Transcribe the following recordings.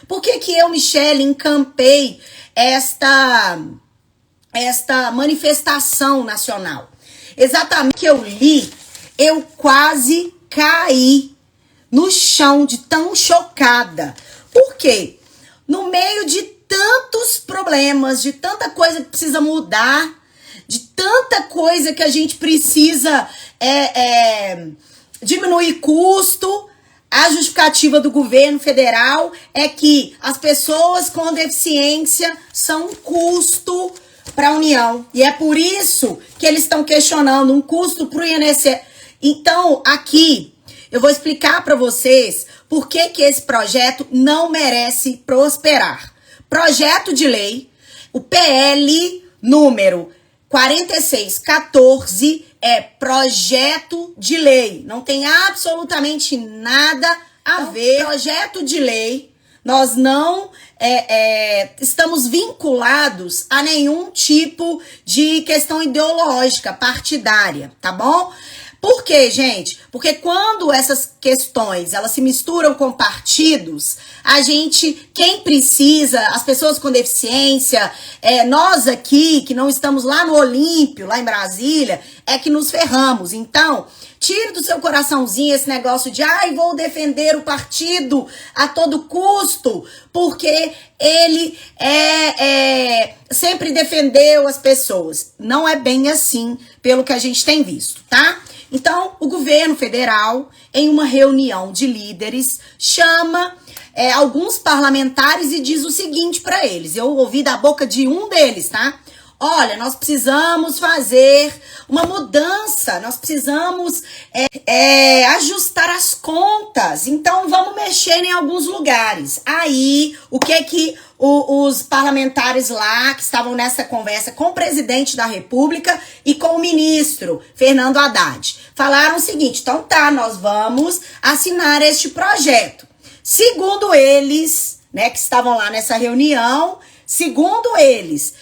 Por que que eu, Michele, encampei esta manifestação nacional? Exatamente que eu li, eu quase caí no chão de tão chocada. Por quê? No meio de tantos problemas, de tanta coisa que precisa mudar, de tanta coisa que a gente precisa diminuir custo, a justificativa do governo federal é que as pessoas com deficiência são um custo para a União. E é por isso que eles estão questionando um custo para o INSS. Então, aqui, eu vou explicar para vocês por que que esse projeto não merece prosperar. Projeto de lei, o PL número 4614 é projeto de lei. Não tem absolutamente nada a ver. Projeto de lei, nós não estamos vinculados a nenhum tipo de questão ideológica, partidária, tá bom? Por quê, gente? Porque quando essas questões, elas se misturam com partidos, quem precisa, as pessoas com deficiência, nós aqui, que não estamos lá no Olímpio, lá em Brasília, é que nos ferramos. Então, tire do seu coraçãozinho esse negócio de, vou defender o partido a todo custo, porque ele sempre defendeu as pessoas. Não é bem assim, pelo que a gente tem visto, tá? Então, o governo federal, em uma reunião de líderes, chama alguns parlamentares e diz o seguinte para eles. Eu ouvi da boca de um deles, tá? Olha, nós precisamos fazer uma mudança, nós precisamos ajustar as contas, então vamos mexer em alguns lugares. Aí, o que os parlamentares lá, que estavam nessa conversa com o presidente da República e com o ministro Fernando Haddad, falaram o seguinte: então tá, nós vamos assinar este projeto. Segundo eles, né, que estavam lá nessa reunião, segundo eles,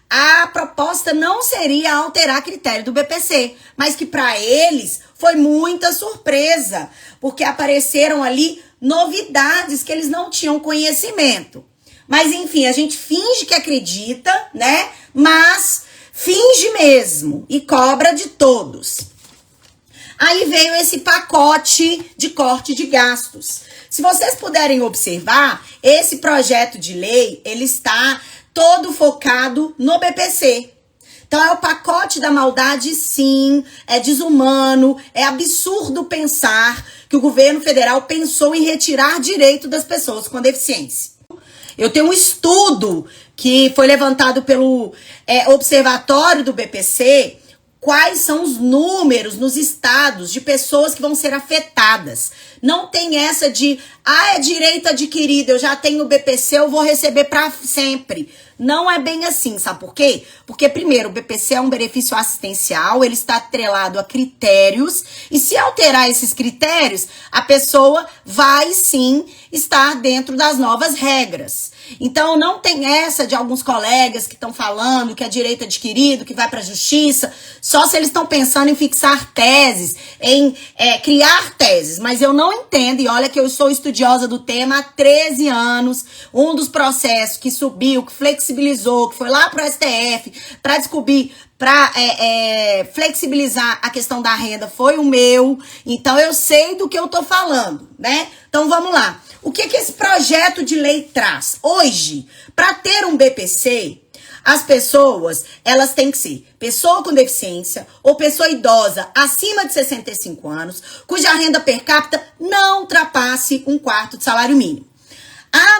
a proposta não seria alterar critério do BPC, mas que para eles foi muita surpresa, porque apareceram ali novidades que eles não tinham conhecimento. Mas enfim, a gente finge que acredita, né? Mas finge mesmo e cobra de todos. Aí veio esse pacote de corte de gastos. Se vocês puderem observar, esse projeto de lei, ele está todo focado no BPC. Então é o pacote da maldade, sim, é desumano, é absurdo pensar que o governo federal pensou em retirar direito das pessoas com deficiência. Eu tenho um estudo que foi levantado pelo Observatório do BPC, quais são os números nos estados de pessoas que vão ser afetadas. Não tem essa de, é direito adquirido, eu já tenho o BPC, eu vou receber para sempre. Não é bem assim, sabe por quê? Porque, primeiro, o BPC é um benefício assistencial, ele está atrelado a critérios, e se alterar esses critérios, a pessoa vai, sim, estar dentro das novas regras. Então, não tem essa de alguns colegas que estão falando que é direito adquirido, que vai para a justiça, só se eles estão pensando em fixar teses, em criar teses. Mas eu não entendo, e olha que eu sou estudiosa do tema há 13 anos, um dos processos que subiu, que flexibilizou, que foi lá para o STF, para descobrir, para flexibilizar a questão da renda, foi o meu. Então, eu sei do que eu tô falando, né? Então, vamos lá. O que esse projeto de lei traz? Hoje, para ter um BPC, as pessoas, elas têm que ser pessoa com deficiência ou pessoa idosa acima de 65 anos, cuja renda per capita não ultrapasse 1/4 de salário mínimo.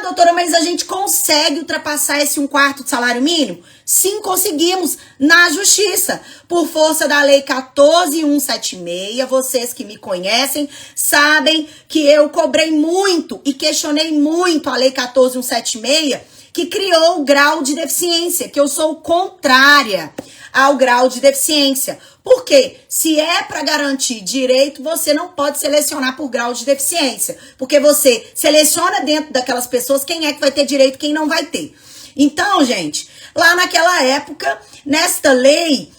Doutora, mas a gente consegue ultrapassar esse 1/4 de salário mínimo? Sim, conseguimos, na justiça. Por força da lei 14.176, vocês que me conhecem sabem que eu cobrei muito e questionei muito a lei 14.176, que criou o grau de deficiência, que eu sou contrária ao grau de deficiência. Por quê? Se é para garantir direito, você não pode selecionar por grau de deficiência. Porque você seleciona dentro daquelas pessoas quem é que vai ter direito e quem não vai ter. Então, gente, lá naquela época, nesta lei,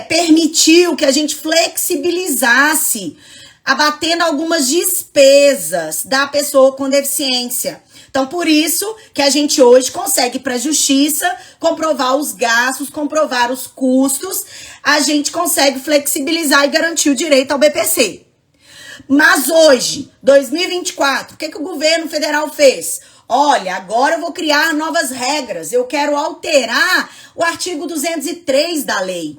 permitiu que a gente flexibilizasse, abatendo algumas despesas da pessoa com deficiência. Então, por isso que a gente hoje consegue ir para a justiça, comprovar os gastos, comprovar os custos, a gente consegue flexibilizar e garantir o direito ao BPC. Mas hoje, 2024, o que o governo federal fez? Olha, agora eu vou criar novas regras, eu quero alterar o artigo 203 da lei,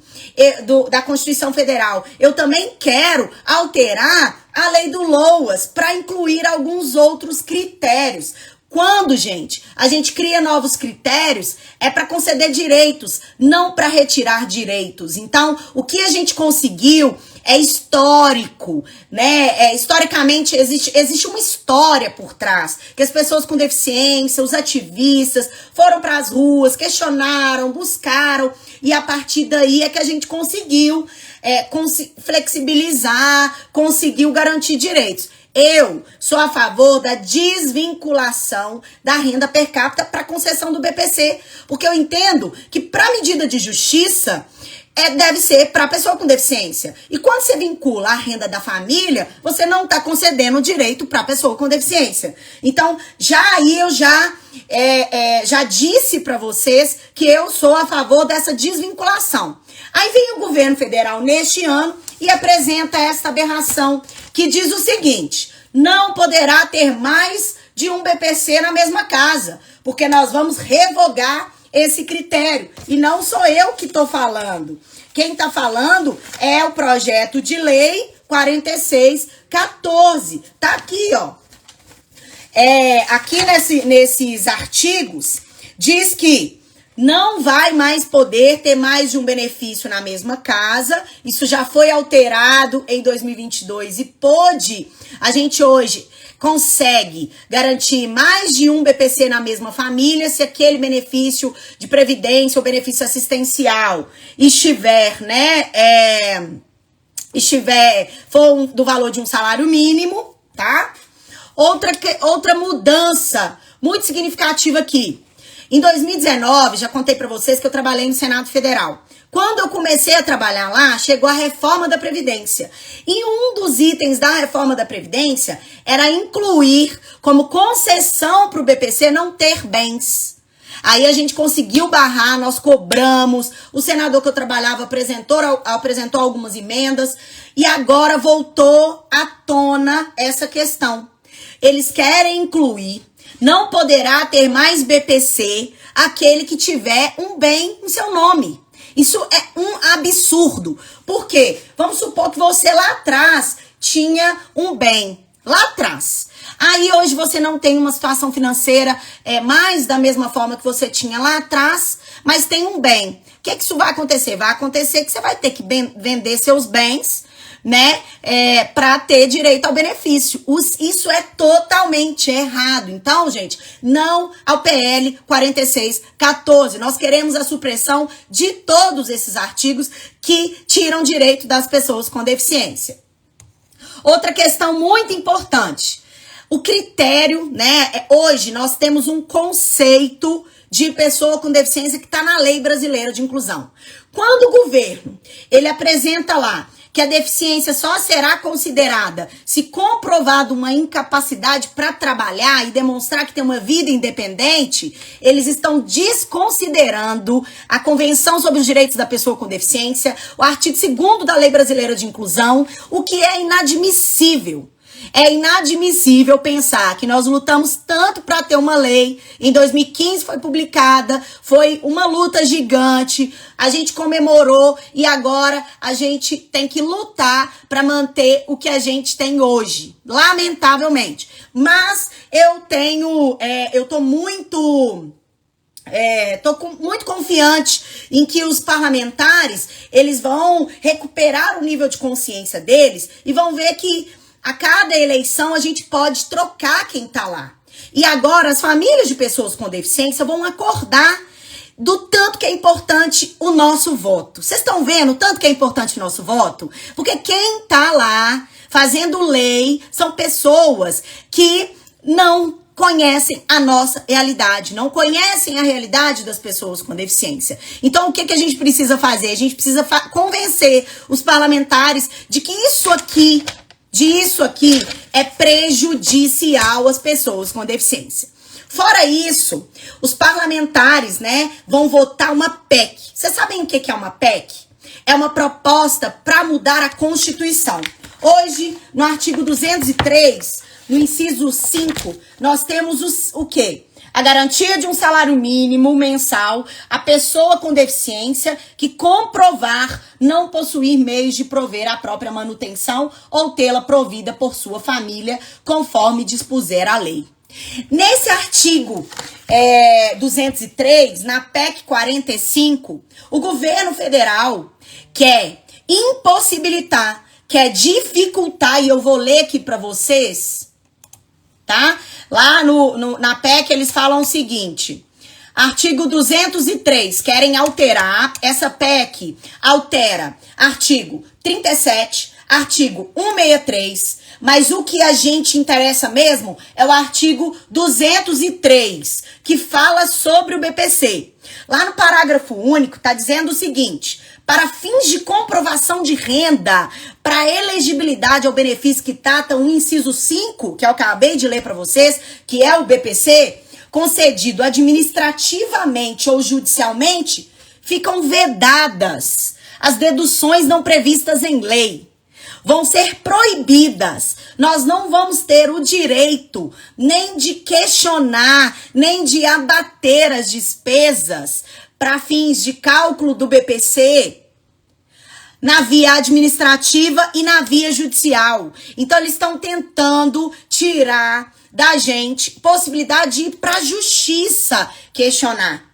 da Constituição Federal. Eu também quero alterar a lei do LOAS para incluir alguns outros critérios. Quando, gente, a gente cria novos critérios, é para conceder direitos, não para retirar direitos. Então, o que a gente conseguiu é histórico, né? Historicamente, existe uma história por trás, que as pessoas com deficiência, os ativistas, foram para as ruas, questionaram, buscaram, e a partir daí é que a gente conseguiu flexibilizar, conseguiu garantir direitos. Eu sou a favor da desvinculação da renda per capita para concessão do BPC, porque eu entendo que para medida de justiça deve ser para a pessoa com deficiência. E quando você vincula a renda da família, você não está concedendo o direito para a pessoa com deficiência. Então, eu já disse para vocês que eu sou a favor dessa desvinculação. Aí vem o governo federal neste ano e apresenta essa aberração que diz o seguinte: não poderá ter mais de um BPC na mesma casa, porque nós vamos revogar esse critério. E não sou eu que estou falando. Quem está falando é o projeto de lei 4614. Tá aqui, ó. Aqui nesses artigos diz que não vai mais poder ter mais de um benefício na mesma casa. Isso já foi alterado em 2022 e pôde. A gente hoje consegue garantir mais de um BPC na mesma família se aquele benefício de previdência ou benefício assistencial estiver, for do valor de um salário mínimo, tá? Outra mudança muito significativa aqui. Em 2019, já contei pra vocês que eu trabalhei no Senado Federal. Quando eu comecei a trabalhar lá, chegou a reforma da Previdência. E um dos itens da reforma da Previdência era incluir como concessão para o BPC não ter bens. Aí a gente conseguiu barrar, nós cobramos, o senador que eu trabalhava apresentou algumas emendas e agora voltou à tona essa questão. Eles querem incluir, não poderá ter mais BPC aquele que tiver um bem em seu nome. Isso é um absurdo. Por quê? Vamos supor que você lá atrás tinha um bem. Lá atrás. Aí hoje você não tem uma situação financeira mais da mesma forma que você tinha lá atrás, mas tem um bem. O que isso vai acontecer? Vai acontecer que você vai ter que vender seus bens, né, para ter direito ao benefício. Isso é totalmente errado. Então, gente, não ao PL 4614. Nós queremos a supressão de todos esses artigos que tiram direito das pessoas com deficiência. Outra questão muito importante. O critério, né, hoje nós temos um conceito de pessoa com deficiência que está na Lei Brasileira de Inclusão. Quando o governo, ele apresenta lá que a deficiência só será considerada se comprovado uma incapacidade para trabalhar e demonstrar que tem uma vida independente, eles estão desconsiderando a Convenção sobre os Direitos da Pessoa com Deficiência, o artigo 2º da Lei Brasileira de Inclusão, o que é inadmissível. É inadmissível pensar que nós lutamos tanto para ter uma lei. Em 2015 foi publicada, foi uma luta gigante, a gente comemorou e agora a gente tem que lutar para manter o que a gente tem hoje, lamentavelmente. Mas tô muito confiante em que os parlamentares, eles vão recuperar o nível de consciência deles e vão ver que a cada eleição a gente pode trocar quem tá lá. E agora as famílias de pessoas com deficiência vão acordar do tanto que é importante o nosso voto. Vocês estão vendo o tanto que é importante o nosso voto? Porque quem tá lá fazendo lei são pessoas que não conhecem a nossa realidade, não conhecem a realidade das pessoas com deficiência. Então, o que a gente precisa fazer? A gente precisa convencer os parlamentares de que isso aqui é prejudicial às pessoas com deficiência. Fora isso, os parlamentares, né, vão votar uma PEC. Vocês sabem o que é uma PEC? É uma proposta para mudar a Constituição. Hoje, no artigo 203, no inciso 5, nós temos o quê? A garantia de um salário mínimo mensal à pessoa com deficiência que comprovar não possuir meios de prover a própria manutenção ou tê-la provida por sua família, conforme dispuser a lei. Nesse artigo 203, na PEC 45, o governo federal quer impossibilitar, quer dificultar, e eu vou ler aqui para vocês, tá? Lá na PEC eles falam o seguinte, artigo 203, querem alterar, essa PEC altera artigo 37, artigo 163, mas o que a gente interessa mesmo é o artigo 203, que fala sobre o BPC. Lá no parágrafo único está dizendo o seguinte, para fins de comprovação de renda, para elegibilidade ao benefício que trata o inciso 5, que eu acabei de ler para vocês, que é o BPC, concedido administrativamente ou judicialmente, ficam vedadas as deduções não previstas em lei. Vão ser proibidas. Nós não vamos ter o direito nem de questionar, nem de abater as despesas para fins de cálculo do BPC na via administrativa e na via judicial. Então, eles estão tentando tirar da gente possibilidade de ir para a justiça questionar.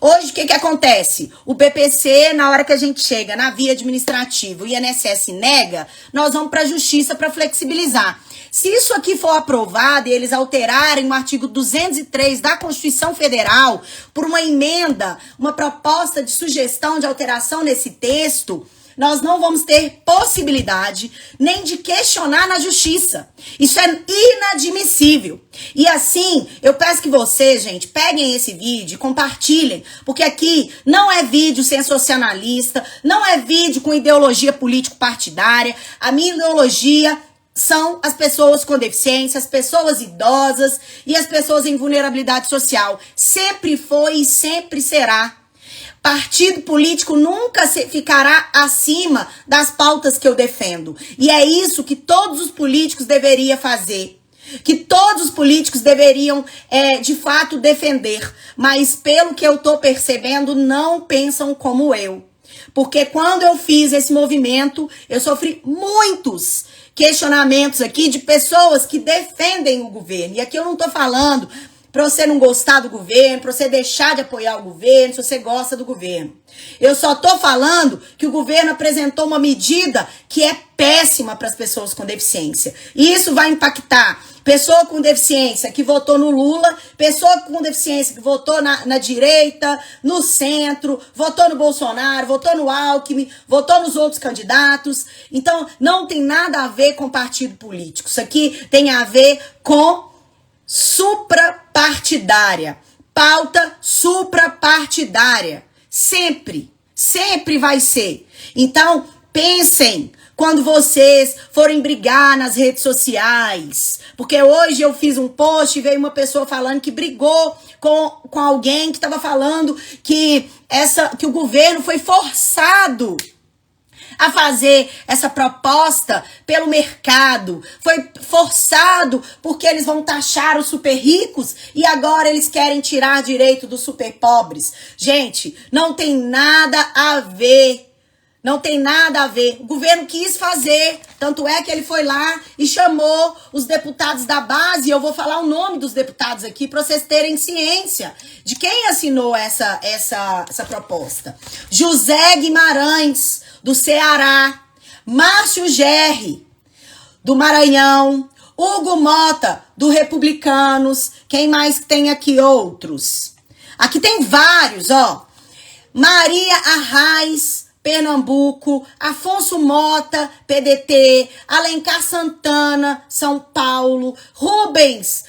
Hoje, o que acontece? O BPC, na hora que a gente chega na via administrativa, o INSS nega, nós vamos para a justiça para flexibilizar. Se isso aqui for aprovado e eles alterarem o artigo 203 da Constituição Federal por uma emenda, uma proposta de sugestão de alteração nesse texto, nós não vamos ter possibilidade nem de questionar na justiça. Isso é inadmissível. E assim, eu peço que vocês, gente, peguem esse vídeo e compartilhem, porque aqui não é vídeo sensacionalista, não é vídeo com ideologia político-partidária. A minha ideologia são as pessoas com deficiência, as pessoas idosas e as pessoas em vulnerabilidade social. Sempre foi e sempre será. Partido político nunca ficará acima das pautas que eu defendo. E é isso que todos os políticos deveriam fazer. Que todos os políticos deveriam, de fato, defender. Mas, pelo que eu tô percebendo, não pensam como eu. Porque quando eu fiz esse movimento, eu sofri muitos questionamentos aqui de pessoas que defendem o governo. E aqui eu não tô falando para você não gostar do governo, para você deixar de apoiar o governo, se você gosta do governo. Eu só tô falando que o governo apresentou uma medida que é péssima para as pessoas com deficiência. E isso vai impactar pessoa com deficiência que votou no Lula, pessoa com deficiência que votou na direita, no centro, votou no Bolsonaro, votou no Alckmin, votou nos outros candidatos. Então, não tem nada a ver com partido político. Isso aqui tem a ver com suprapartidária, pauta suprapartidária, sempre vai ser. Então, pensem quando vocês forem brigar nas redes sociais, porque hoje eu fiz um post e veio uma pessoa falando que brigou com alguém que estava falando que o governo foi forçado a fazer essa proposta pelo mercado. Foi forçado porque eles vão taxar os super ricos e agora eles querem tirar direito dos super pobres. Gente, não tem nada a ver. Não tem nada a ver. O governo quis fazer, tanto é que ele foi lá e chamou os deputados da base. Eu vou falar o nome dos deputados aqui para vocês terem ciência de quem assinou essa proposta. José Guimarães, do Ceará, Márcio Gerri, do Maranhão, Hugo Mota, do Republicanos, quem mais tem aqui outros? Aqui tem vários, ó. Maria Arraes, Pernambuco, Afonso Mota, PDT, Alencar Santana, São Paulo, Rubens,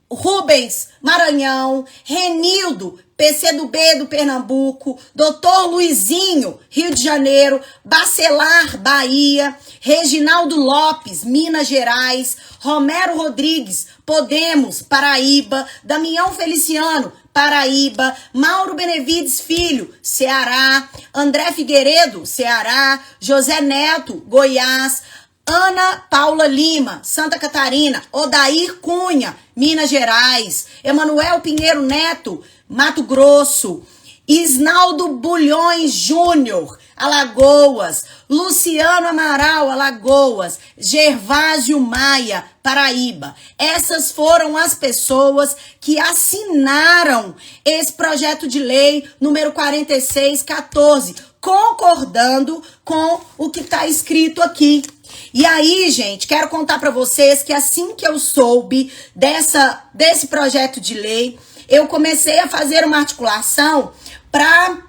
Rubens, Maranhão, Renildo, PCdoB do Pernambuco, Dr. Luizinho, Rio de Janeiro, Bacelar, Bahia, Reginaldo Lopes, Minas Gerais, Romero Rodrigues, Podemos, Paraíba, Damião Feliciano, Paraíba, Mauro Benevides Filho, Ceará, André Figueiredo, Ceará, José Neto, Goiás, Ana Paula Lima, Santa Catarina, Odair Cunha, Minas Gerais, Emanuel Pinheiro Neto, Mato Grosso, Isnaldo Bulhões Júnior, Alagoas, Luciano Amaral, Alagoas, Gervásio Maia, Paraíba. Essas foram as pessoas que assinaram esse projeto de lei número 4614, concordando com o que está escrito aqui. E aí, gente, quero contar para vocês que assim que eu soube desse projeto de lei, eu comecei a fazer uma articulação para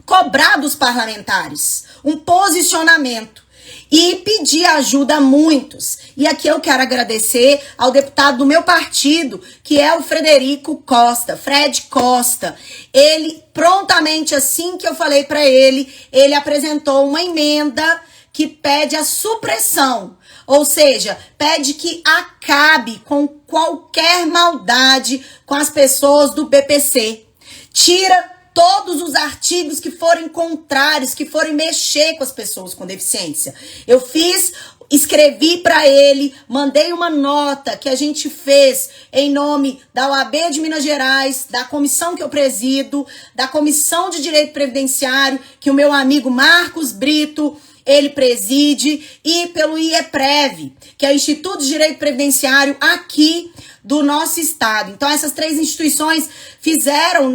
cobrar dos parlamentares um posicionamento e pedir ajuda a muitos. E aqui eu quero agradecer ao deputado do meu partido, que é o Frederico Costa, Fred Costa. Ele, prontamente, assim que eu falei para ele apresentou uma emenda que pede a supressão, ou seja, pede que acabe com qualquer maldade com as pessoas do BPC. Tira todos os artigos que forem contrários, que forem mexer com as pessoas com deficiência. Escrevi para ele, mandei uma nota que a gente fez em nome da OAB de Minas Gerais, da comissão que eu presido, da Comissão de Direito Previdenciário, que o meu amigo Marcos Brito, ele preside, e pelo IEPREV, que é o Instituto de Direito Previdenciário aqui do nosso estado. Então, essas três instituições fizeram,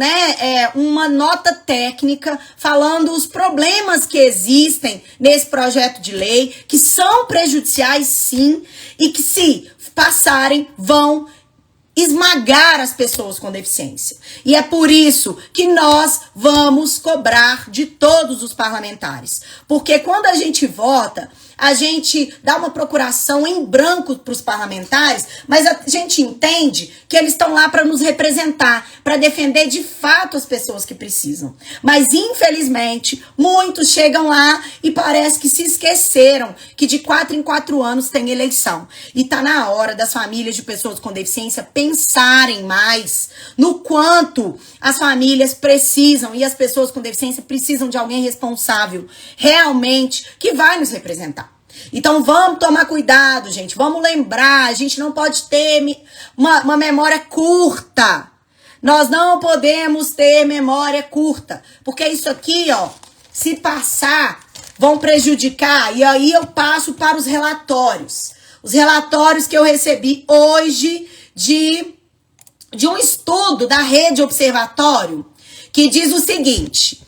uma nota técnica falando os problemas que existem nesse projeto de lei, que são prejudiciais, sim, e que, se passarem, vão esmagar as pessoas com deficiência. E é por isso que nós vamos cobrar de todos os parlamentares. Porque quando a gente vota, a gente dá uma procuração em branco para os parlamentares, mas a gente entende que eles estão lá para nos representar, para defender de fato as pessoas que precisam. Mas, infelizmente, muitos chegam lá e parece que se esqueceram que de 4 em 4 anos tem eleição. E tá na hora das famílias de pessoas com deficiência pensarem mais no quanto as famílias precisam e as pessoas com deficiência precisam de alguém responsável, realmente, que vai nos representar. Então vamos tomar cuidado, gente. Vamos lembrar, a gente não pode ter uma memória curta. Nós não podemos ter memória curta. Porque isso aqui, ó, se passar, vão prejudicar. E aí eu passo para os relatórios. Os relatórios que eu recebi hoje de um estudo da Rede Observatório, que diz o seguinte: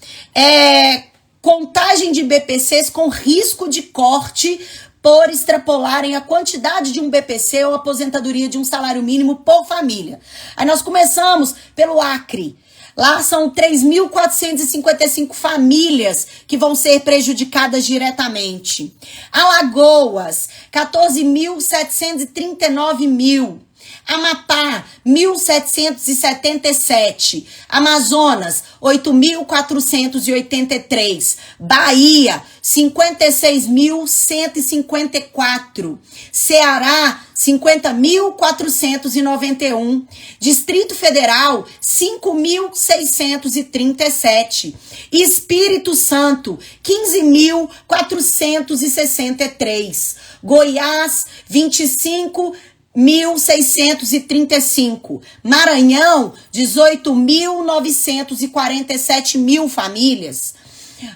contagem de BPCs com risco de corte por extrapolarem a quantidade de um BPC ou aposentadoria de um salário mínimo por família. Aí nós começamos pelo Acre. Lá são 3.455 famílias que vão ser prejudicadas diretamente. Alagoas, 14.739. Amapá, 1.777. Amazonas, 8.483. Bahia, 56.154. Ceará, 50.491. Distrito Federal, 5.637. Espírito Santo, 15.463. Goiás, 25.635. Maranhão, 18.947 famílias.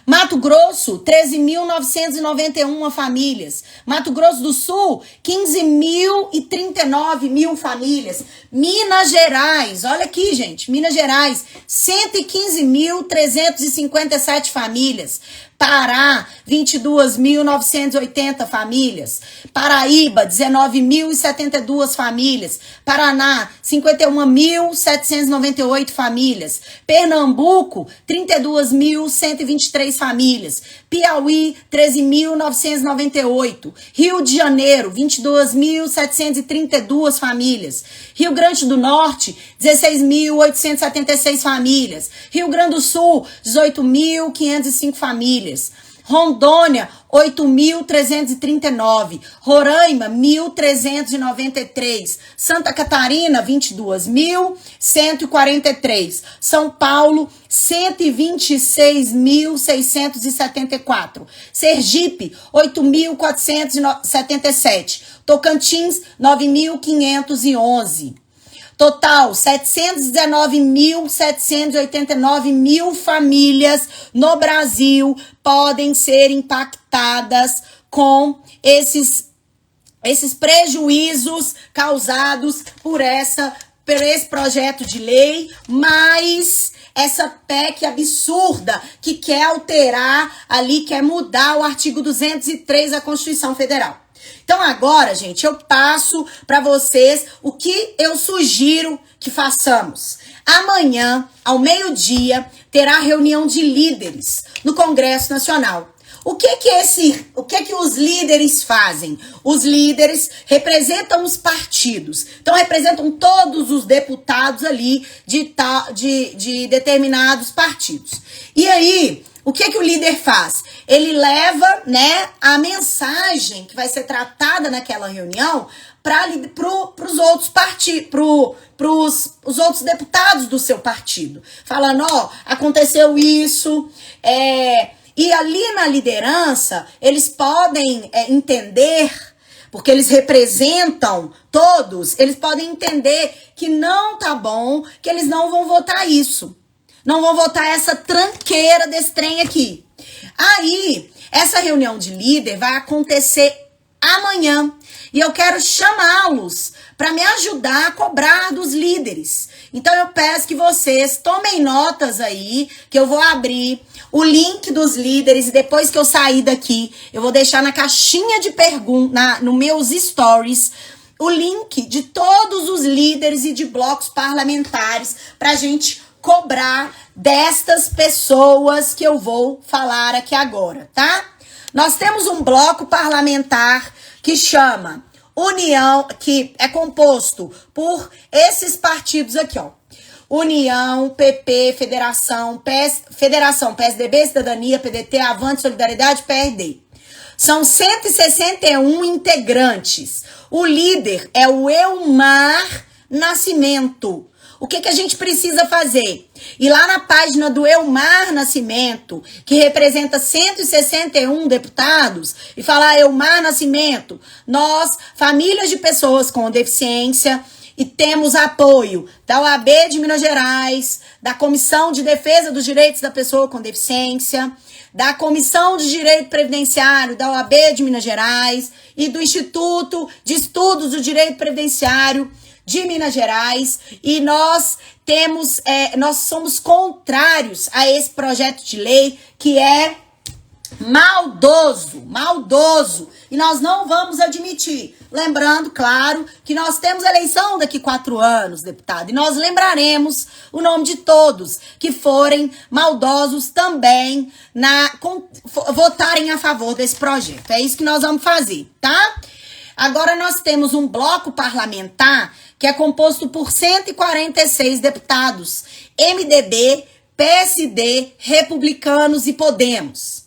Mato Grosso, 13.991 famílias. Mato Grosso do Sul, 15.039 famílias. Minas Gerais, olha aqui, gente, Minas Gerais, 115.357 famílias. Pará, 22.980 famílias. Paraíba, 19.072 famílias. Paraná, 51.798 famílias. Pernambuco, 32.123 famílias. Piauí, 13.998. Rio de Janeiro, 22.732 famílias. Rio Grande do Norte, 16.876 famílias. Rio Grande do Sul, 18.505 famílias. Rondônia, 8.339. Roraima, 1.393. Santa Catarina, 22.143. São Paulo, 126.674. Sergipe, 8.477. Tocantins, 9.511. Total, 719.789 famílias no Brasil podem ser impactadas com esses prejuízos causados por esse projeto de lei, mas essa PEC absurda que quer alterar ali, quer mudar o artigo 203 da Constituição Federal. Então agora, gente, eu passo para vocês o que eu sugiro que façamos. Amanhã, ao meio-dia, terá reunião de líderes no Congresso Nacional. O que que os líderes fazem? Os líderes representam os partidos. Então, representam todos os deputados ali de determinados partidos. E aí, o que o líder faz? Ele leva, né, a mensagem que vai ser tratada naquela reunião para os outros partidos, os outros deputados do seu partido. Falando, ó, aconteceu isso, e ali na liderança, eles podem entender, porque eles representam todos, eles podem entender que não tá bom, que eles não vão votar isso. Não vão votar essa tranqueira desse trem aqui. Aí, essa reunião de líder vai acontecer amanhã. E eu quero chamá-los para me ajudar a cobrar dos líderes. Então, eu peço que vocês tomem notas aí, que eu vou abrir o link dos líderes. E depois que eu sair daqui, eu vou deixar na caixinha de perguntas, nos meus stories, o link de todos os líderes e de blocos parlamentares para a gente cobrar destas pessoas que eu vou falar aqui agora, tá? Nós temos um bloco parlamentar que chama União, que é composto por esses partidos aqui, ó. União, PP, Federação, PSDB, Cidadania, PDT, Avante, Solidariedade, PRD. São 161 integrantes. O líder é o Elmar Nascimento. O que a gente precisa fazer? Ir lá na página do Elmar Nascimento, que representa 161 deputados, e falar: Elmar Nascimento, nós, famílias de pessoas com deficiência, e temos apoio da OAB de Minas Gerais, da Comissão de Defesa dos Direitos da Pessoa com Deficiência, da Comissão de Direito Previdenciário da OAB de Minas Gerais e do Instituto de Estudos do Direito Previdenciário de Minas Gerais, e nós somos contrários a esse projeto de lei que é maldoso, e nós não vamos admitir. Lembrando, claro, que nós temos eleição daqui 4 anos, deputado, e nós lembraremos o nome de todos que forem maldosos também votarem a favor desse projeto. É isso que nós vamos fazer, tá? Agora nós temos um bloco parlamentar que é composto por 146 deputados, MDB, PSD, Republicanos e Podemos.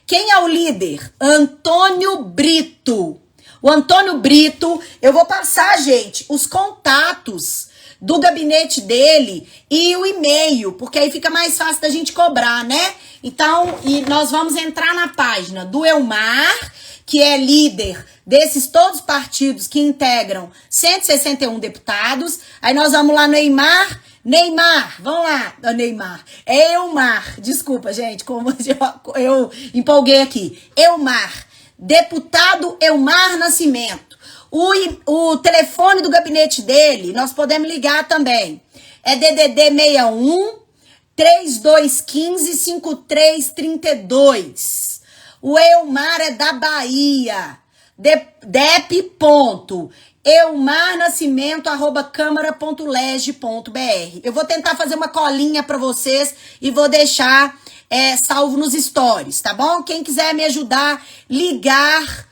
Quem é o líder? Antônio Brito. O Antônio Brito, eu vou passar, gente, os contatos do gabinete dele e o e-mail, porque aí fica mais fácil da gente cobrar, né? Então, e nós vamos entrar na página do Elmar, que é líder desses todos os partidos que integram 161 deputados. Aí nós vamos lá no Neymar, vamos lá, Neymar. Elmar, desculpa, gente, como eu empolguei aqui. Elmar, deputado Elmar Nascimento. O telefone do gabinete dele, nós podemos ligar também. É DDD 61 3215-5332. O Elmar é da Bahia. dep.eumarnascimento@câmara.leg.br. Eu vou tentar fazer uma colinha para vocês e vou deixar salvo nos stories, tá bom? Quem quiser me ajudar, ligar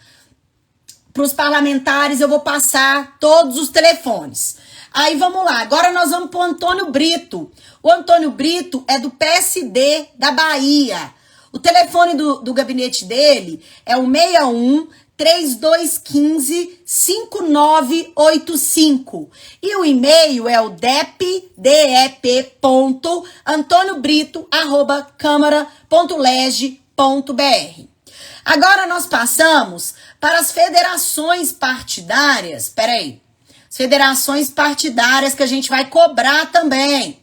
para os parlamentares, eu vou passar todos os telefones. Aí vamos lá, agora nós vamos para o Antônio Brito. O Antônio Brito é do PSD da Bahia. O telefone do gabinete dele é o 61-3215-5985. E o e-mail é o dep.antoniobrito@câmara.leg.br. Agora nós passamos para as federações partidárias. Peraí. As federações partidárias que a gente vai cobrar também.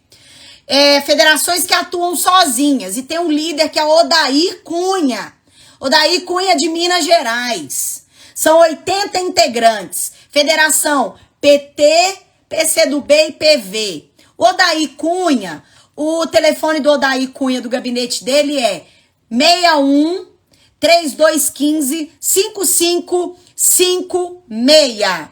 Federações que atuam sozinhas. E tem um líder que é Odair Cunha. Odair Cunha de Minas Gerais. São 80 integrantes. Federação PT, PCdoB e PV. Odair Cunha, o telefone do Odair Cunha, do gabinete dele é 61-3215-5556.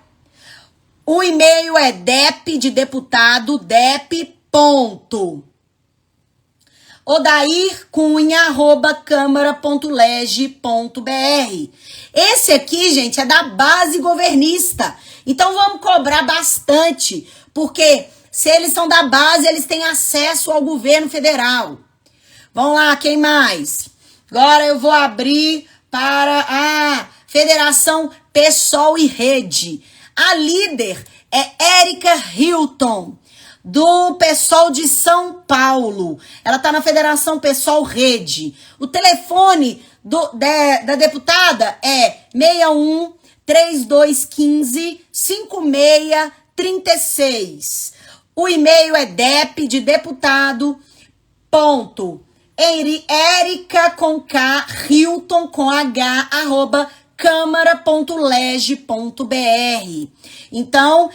O e-mail é dep de deputado, dep.odaircunha@câmara.leg.br. Esse aqui, gente, é da base governista. Então vamos cobrar bastante, porque se eles são da base, eles têm acesso ao governo federal. Vamos lá, quem mais? Agora eu vou abrir para a Federação PSOL e Rede. A líder é Érica Hilton, do PSOL de São Paulo. Ela está na Federação PSOL Rede. O telefone da deputada é 61-3215-5636. O e-mail é dep de deputado Érica com K, Hilton com H, @câmara.leg.br. Então,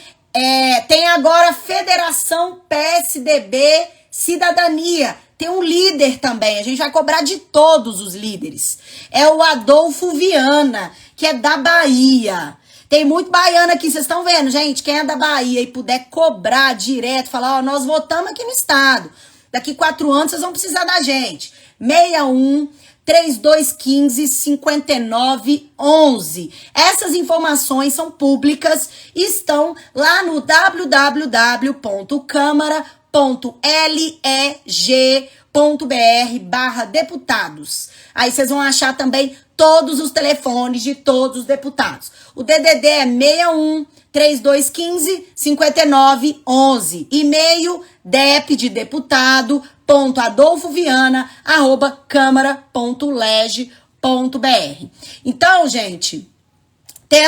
tem agora a Federação PSDB Cidadania. Tem um líder também, a gente vai cobrar de todos os líderes. É o Adolfo Viana, que é da Bahia. Tem muito baiano aqui, vocês estão vendo, gente? Quem é da Bahia e puder cobrar direto, falar, nós votamos aqui no estado. Daqui 4 anos vocês vão precisar da gente. 61-3215-5911. Essas informações são públicas e estão lá no www.câmara.leg.br/deputados. Aí vocês vão achar também todos os telefones de todos os deputados. O DDD é 61-3215-5911. E-mail dep de deputado .adolfoviana@câmara.leg.br. Então, gente, tem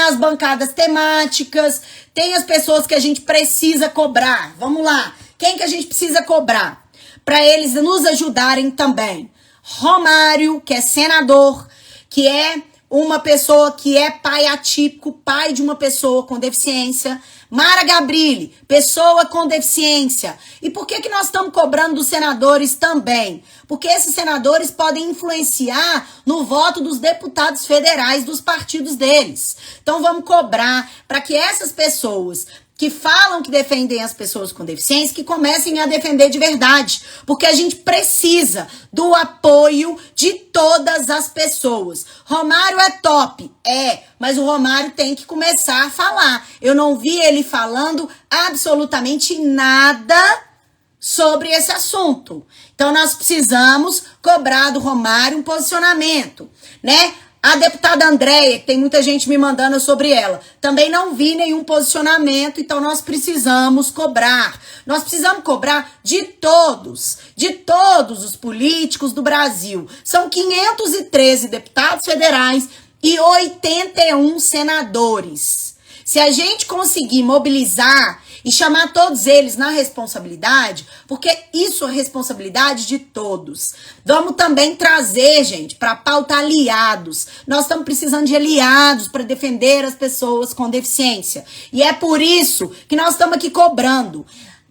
as bancadas temáticas, tem as pessoas que a gente precisa cobrar. Vamos lá. Quem que a gente precisa cobrar? Para eles nos ajudarem também. Romário, que é senador, que é uma pessoa que é pai atípico, pai de uma pessoa com deficiência. Mara Gabrilli, pessoa com deficiência. E por que nós estamos cobrando dos senadores também? Porque esses senadores podem influenciar no voto dos deputados federais dos partidos deles. Então vamos cobrar para que essas pessoas que falam que defendem as pessoas com deficiência, que comecem a defender de verdade. Porque a gente precisa do apoio de todas as pessoas. Romário é top? É, mas o Romário tem que começar a falar. Eu não vi ele falando absolutamente nada sobre esse assunto. Então nós precisamos cobrar do Romário um posicionamento, né? A deputada Andréia, que tem muita gente me mandando sobre ela, também não vi nenhum posicionamento, então nós precisamos cobrar. Nós precisamos cobrar de todos os políticos do Brasil. São 513 deputados federais e 81 senadores. Se a gente conseguir mobilizar e chamar todos eles na responsabilidade, porque isso é responsabilidade de todos. Vamos também trazer, gente, para a pauta aliados. Nós estamos precisando de aliados para defender as pessoas com deficiência. E é por isso que nós estamos aqui cobrando.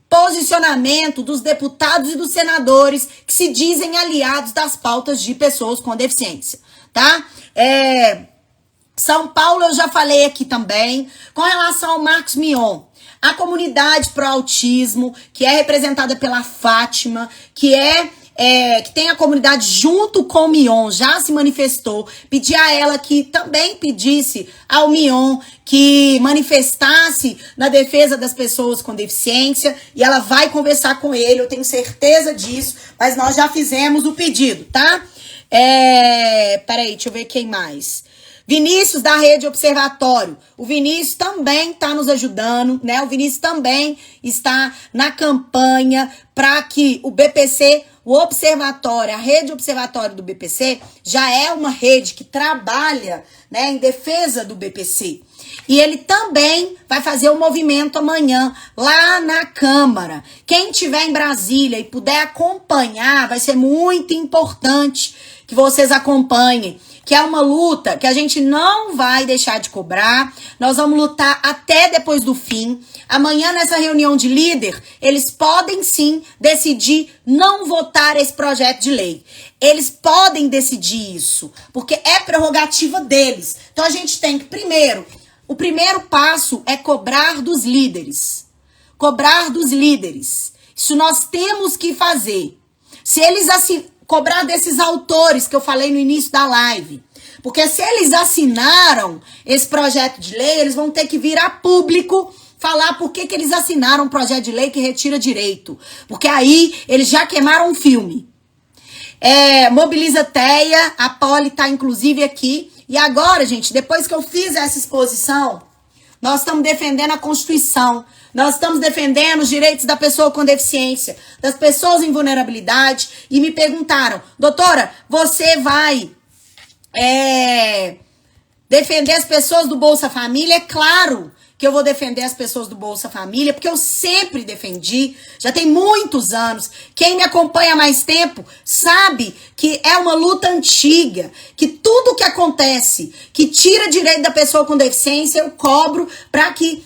posicionamento dos deputados e dos senadores que se dizem aliados das pautas de pessoas com deficiência, tá? São Paulo eu já falei aqui também. Com relação ao Marcos Mion, a comunidade pro autismo, que é representada pela Fátima, que tem a comunidade junto com o Mion, já se manifestou. Pedi a ela que também pedisse ao Mion que manifestasse na defesa das pessoas com deficiência, e ela vai conversar com ele, eu tenho certeza disso, mas nós já fizemos o pedido, tá? Peraí, deixa eu ver quem mais. Vinícius, da Rede Observatório. O Vinícius também está nos ajudando, né? O Vinícius também está na campanha para que o BPC, o Observatório, a Rede Observatório do BPC, já é uma rede que trabalha, né, em defesa do BPC. E ele também vai fazer um movimento amanhã lá na Câmara. Quem estiver em Brasília e puder acompanhar, vai ser muito importante que vocês acompanhem. Que é uma luta que a gente não vai deixar de cobrar. Nós vamos lutar até depois do fim. Amanhã, nessa reunião de líder, eles podem sim decidir não votar esse projeto de lei. Eles podem decidir isso, porque é prerrogativa deles. Então a gente tem que, primeiro, o primeiro passo é cobrar dos líderes. Cobrar dos líderes. Isso nós temos que fazer. Se eles cobrar desses autores que eu falei no início da live. Porque se eles assinaram esse projeto de lei, eles vão ter que vir a público falar por que eles assinaram um projeto de lei que retira direito. Porque aí eles já queimaram um filme. Mobiliza Teia, a Poli tá inclusive aqui. E agora, gente, depois que eu fiz essa exposição, nós estamos defendendo a Constituição. Nós estamos defendendo os direitos da pessoa com deficiência, das pessoas em vulnerabilidade. E me perguntaram, doutora, você vai defender as pessoas do Bolsa Família? É claro que eu vou defender as pessoas do Bolsa Família, porque eu sempre defendi, já tem muitos anos. Quem me acompanha há mais tempo sabe que é uma luta antiga, que tudo que acontece, que tira direito da pessoa com deficiência, eu cobro para que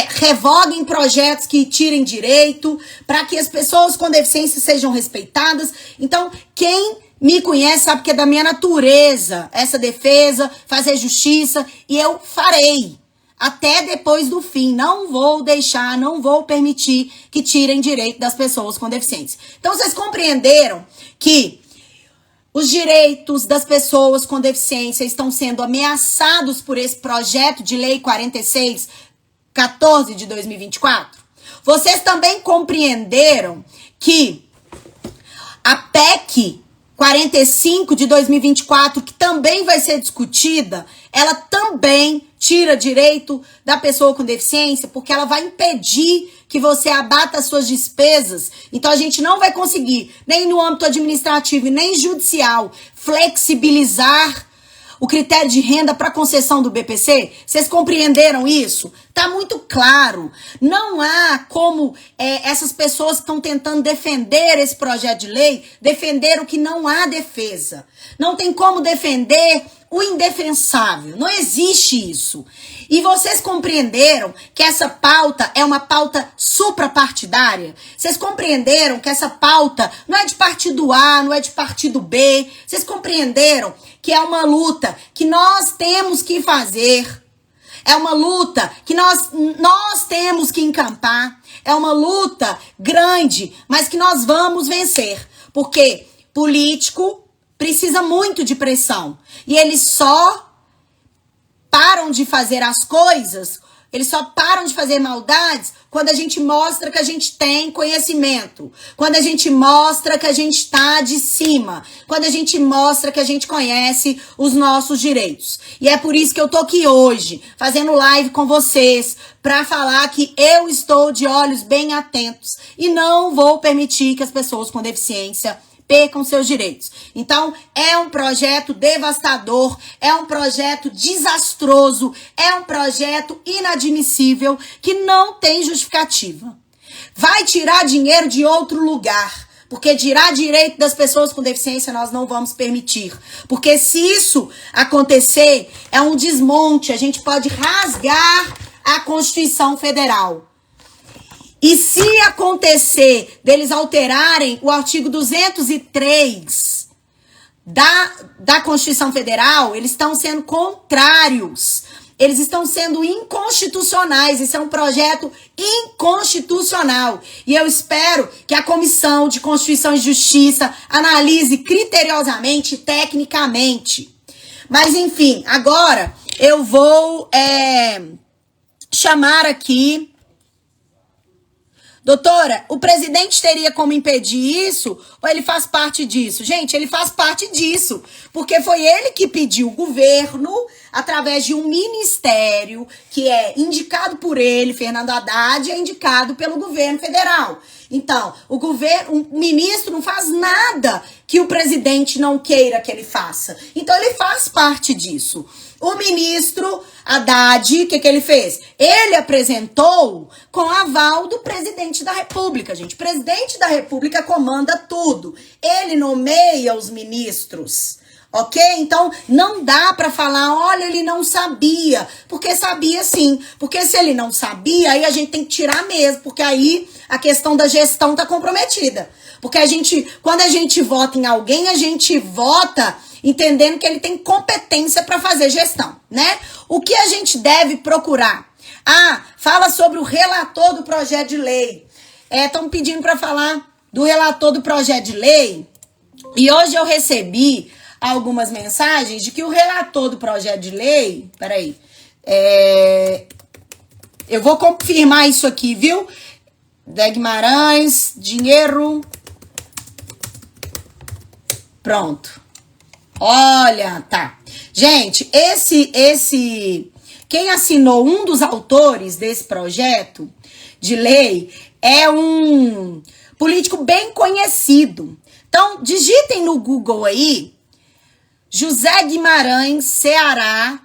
revoguem projetos que tirem direito, para que as pessoas com deficiência sejam respeitadas. Então, quem me conhece sabe que é da minha natureza essa defesa, fazer justiça, e eu farei. Até depois do fim, não vou deixar, não vou permitir que tirem direito das pessoas com deficiência. Então, vocês compreenderam que os direitos das pessoas com deficiência estão sendo ameaçados por esse projeto de lei 4614 de 2024? Vocês também compreenderam que a PEC 45 de 2024, que também vai ser discutida, ela também tira direito da pessoa com deficiência, porque ela vai impedir que você abata as suas despesas. Então a gente não vai conseguir, nem no âmbito administrativo e nem judicial, flexibilizar o critério de renda para concessão do BPC. Vocês compreenderam isso? Tá muito claro. Não há como essas pessoas que estão tentando defender esse projeto de lei defender o que não há defesa. Não tem como defender o indefensável. Não existe isso. E vocês compreenderam que essa pauta é uma pauta suprapartidária? Vocês compreenderam que essa pauta não é de partido A, não é de partido B? Vocês compreenderam que é uma luta que nós temos que fazer? É uma luta que nós temos que encampar. É uma luta grande, mas que nós vamos vencer. Porque político precisa muito de pressão. E eles só param de fazer as coisas, eles só param de fazer maldades quando a gente mostra que a gente tem conhecimento, quando a gente mostra que a gente está de cima, quando a gente mostra que a gente conhece os nossos direitos. E é por isso que eu tô aqui hoje, fazendo live com vocês, para falar que eu estou de olhos bem atentos e não vou permitir que as pessoas com deficiência percam seus direitos. Então, é um projeto devastador, é um projeto desastroso, é um projeto inadmissível que não tem justificativa. Vai tirar dinheiro de outro lugar, porque tirar direito das pessoas com deficiência nós não vamos permitir. Porque se isso acontecer, é um desmonte, a gente pode rasgar a Constituição Federal. E se acontecer deles alterarem o artigo 203 da Constituição Federal, eles estão sendo contrários. Eles estão sendo inconstitucionais. Isso é um projeto inconstitucional. E eu espero que a Comissão de Constituição e Justiça analise criteriosamente, tecnicamente. Mas, enfim, agora eu vou chamar aqui... Doutora, o presidente teria como impedir isso ou ele faz parte disso? Gente, ele faz parte disso, porque foi ele que pediu o governo, através de um ministério que é indicado por ele, Fernando Haddad, é indicado pelo governo federal. Então, o ministro não faz nada que o presidente não queira que ele faça. Então, ele faz parte disso. O ministro Haddad, o que ele fez? Ele apresentou com aval do presidente da República, gente. O presidente da República comanda tudo. Ele nomeia os ministros, ok? Então, não dá pra falar, olha, ele não sabia. Porque sabia sim. Porque se ele não sabia, aí a gente tem que tirar mesmo. Porque aí a questão da gestão tá comprometida. Porque quando a gente vota em alguém, a gente vota... entendendo que ele tem competência para fazer gestão, né? O que a gente deve procurar? Fala sobre o relator do projeto de lei. Estão pedindo para falar do relator do projeto de lei. E hoje eu recebi algumas mensagens de que o relator do projeto de lei... Peraí. Eu vou confirmar isso aqui, viu? Zé Guimarães, dinheiro... Pronto. Olha, tá. Gente, quem assinou, um dos autores desse projeto de lei é um político bem conhecido. Então, digitem no Google aí, José Guimarães, Ceará,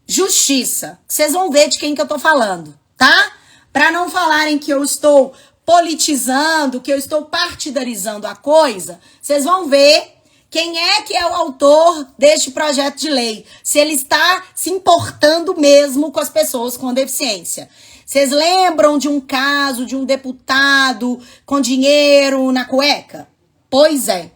Justiça. Vocês vão ver de quem que eu tô falando, tá? Para não falarem que eu estou politizando, que eu estou partidarizando a coisa, vocês vão ver quem é que é o autor deste projeto de lei, se ele está se importando mesmo com as pessoas com deficiência. Vocês lembram de um caso de um deputado com dinheiro na cueca? Pois é.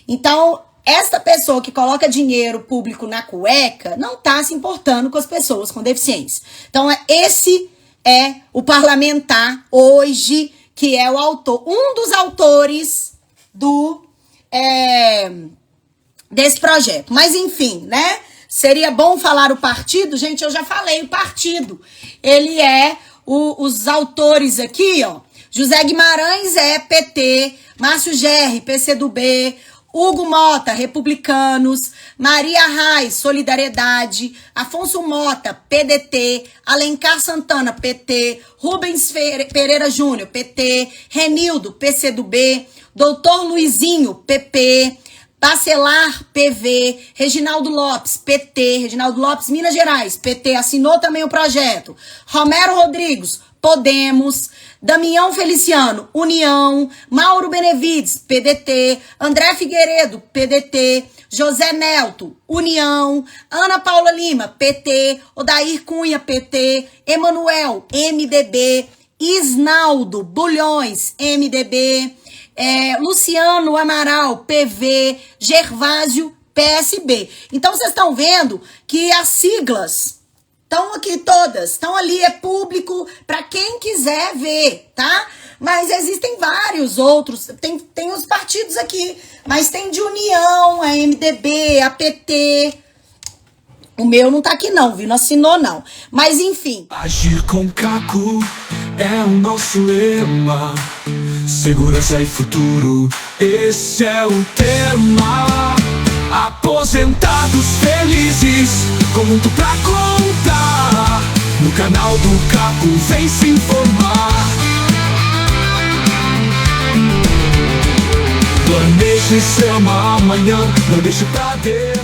Então, esta pessoa que coloca dinheiro público na cueca não está se importando com as pessoas com deficiência. Então, esse é o parlamentar hoje que é o autor, um dos autores desse projeto. Mas enfim, né? Seria bom falar o partido? Gente, eu já falei o partido. Ele é os autores aqui, ó. José Guimarães é PT, Márcio Gerri, PCdoB, Hugo Mota, Republicanos, Maria Reis, Solidariedade, Afonso Mota, PDT, Alencar Santana, PT, Rubens Pereira Júnior, PT, Renildo, PCdoB, Doutor Luizinho, PP, Bacelar, PV, Reginaldo Lopes, PT, Reginaldo Lopes, Minas Gerais, PT, assinou também o projeto, Romero Rodrigues, Podemos, Damião Feliciano, União, Mauro Benevides, PDT, André Figueiredo, PDT, José Nelto, União, Ana Paula Lima, PT, Odair Cunha, PT, Emanuel, MDB, Isnaldo Bulhões, MDB, Luciano Amaral, PV, Gervásio, PSB. Então, vocês estão vendo que as siglas estão aqui todas, estão ali, é público para quem quiser ver, tá? Mas existem vários outros, tem os partidos aqui, mas tem de União, a MDB, a PT... O meu não tá aqui não, viu? Não assinou não. Mas enfim. Agir com Caco é o nosso lema. Segurança e futuro, esse é o tema. Aposentados felizes, com muito pra contar. No canal do Caco, vem se informar. Planeje seu amanhã, não deixe pra Deus.